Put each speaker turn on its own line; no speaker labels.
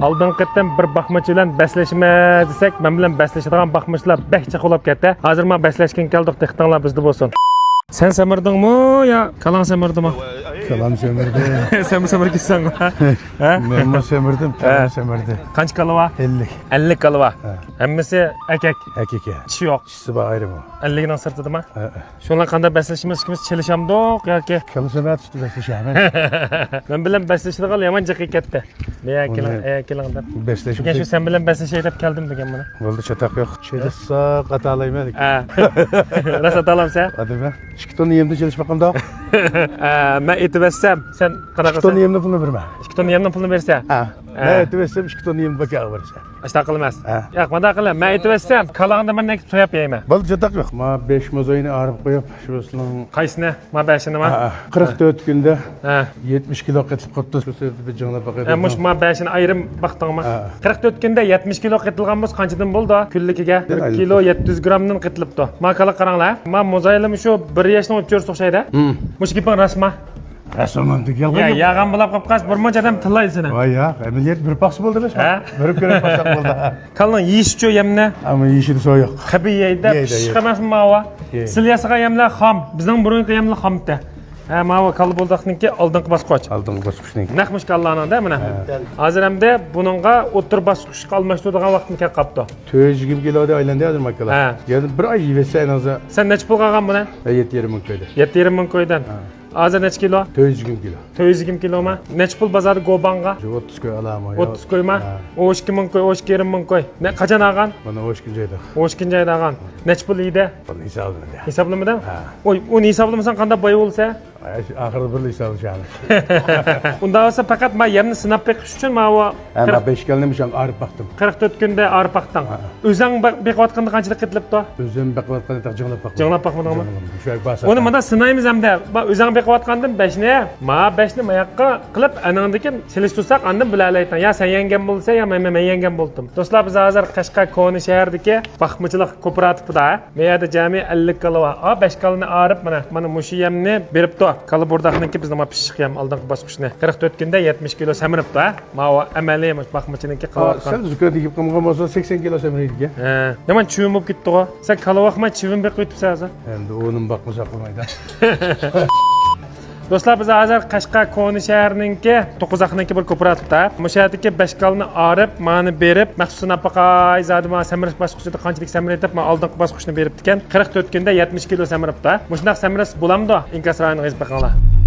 Aldın qatdan bir baxmachi bilan baslashimiz desak, men bilan baslashadigan baxmachilar behcha qolib ketdi. Hozir men baslashgan keldik, diqqatinglar bizda bo'lsin. Sen semirdingmi yo kalang semirdimi?
Kalam semirdi.
Sen mi semirgisan? Ha?
Men semirdim, kalam semirdi.
Qancha kalava?
50.
50 kalava. Hammasi akak.
Akaka.
Tishi yo'q.
Tishisi bor ayrı mı?
50 dan sirtidimi? Shunlar qanday baslashimiz ikimiz chilishamdiq yoki?
Kalam semirdi tutib beslashamiz.
Men bilan baslashadigan yomon jiqi ketdi. Men keling deb.
Beslashib.
Shu sen bilan baslashay deb keldim degan mana.
Bo'ldi, chataq yo'q. Chelissa qatalayman.
Ha. Rasa talamsa?
Hadi be. 2 ton yemni chelish maqamda.
Men aytibsam, sen qanaqa
2 ton yemni pulini berma.
2 ton yemni pulini bersa.
Ha. Men aytibsam 2 ton yemni bakaga bersa.
Ashta qilmas. Yo'q, menda qilma. Men aytibsam, qalangda men nekib so'yab yeyman.
Bo'ldi, chataq yo'q. Ma 5 mozoyini arib qo'yib, shusini.
Qaysini? Ma 5-nimi?
44 kunda.
Ha.
70 kilo qetib qopdi. Shu yerda bir jonlab baqadi.
Mush ma 5-ni ayrim vaqtingmi? 44 kunda 70 kilo qetilgan bo'lsa qanchadan bo'ldi? Kunlikiga 1 kilo 700 grammdan qetilibdi. Ma qala qaranglar. Men mozoylim shu 1 yoshning o'tchor o'xshaydi. Mush gaping rasma.
Rasulman dikel
Ya, yağan bulab qapqas bir muncha adam tillaysini.
Voy ya, amaliyat bir pax bo'ldi emasmi? Birib ko'rib paxsa bo'ldi.
Kalning yeyish-chu yemni.
Ama yeyishini so'yoq.
Qabiyayda pishq emasmi mava? Silyasiga yemlar xom. Bizning burungi yemlar xomda. Ha, mava kal bo'ldaqniki oldingi bosqich.
Oldingi bosqichning.
Naqmish kallanida mana. Hozir hamda buningga o'tir bosqichga almashtiradigan vaqtni kelib qapti.
420 kiloda aylandi hozir makalar. Yani bir ay yesa en azı.
Sen necha pul qolgan buni?
7,5 ming koyda.
7,5 ming koydan. Hozir necha kilo?
420 kilo.
420 kilomi? Necha pul bozorda Gobanga?
30 koy alamı.
30 koyma? 12 ming koy, 12 ming koy. Ne qachon olgan?
Bana hoş günceydi.
12 joyda olgan. Necha pul yedi?
Bana hesabını da.
Hisoblamadan? Oy, uni hisoblamasan qanday boy bo'lsa?
Ahırda bir hesabı şahane.
Unda olsa faqat men yerni sinab beqish uchun men va
Ama 5 kelmemişim arıp baktım.
44 kunda arib baqding. O'zing beqiyotganda qanchalik qitilibdi?
Özüm bakıvatkan da jığılap baktım.
Jığılap baqmadingmi?
Şu ay basa.
Uni menda sinaymiz hamda. O'zing beqiyotgandan 5ni, ma 5ni mayaqqa qilib anandikin selishtirsak andan bilalaytan. Ya sen yengen bo'lsa, ya men yengen bo'ldim. Do'stlar, biz hozir Qashqa Koni shahridagi baxmachilik kooperativida, men yerda jami 50 kalava, 5 kalani arib mana mushu yemni beribdi. Kalı burdaqniki bizni ma pishiq yem oldingi bosqichni 44 kunda 70 kilo semiribdi. Ma amaliy baxmachiniki qilayotgan.
Sen zukrat yigib qilgan bo'lsa 80 kilo semiriydi.
Yaman chivim bo'lib ketdi-ku. Sen kalavaqma chivim beqib o'tibsan hozir.
Endi o'nim baqmasa qilmaydi.
Do'stlar, biz hozir Qashqa Koni shahrininki 9aqniki bir kooperativda mushadagi 5 kalni arib, mani berib, maxsus nafaqay zadima semirish bosqichida qanchalik semirib, men oldingi bosqichni beribdi ekan. 44 kunda 70 kilo semiribdi. Mushunaq semirish bo'lamdi? Inkas rayoniga yetib qolganlar.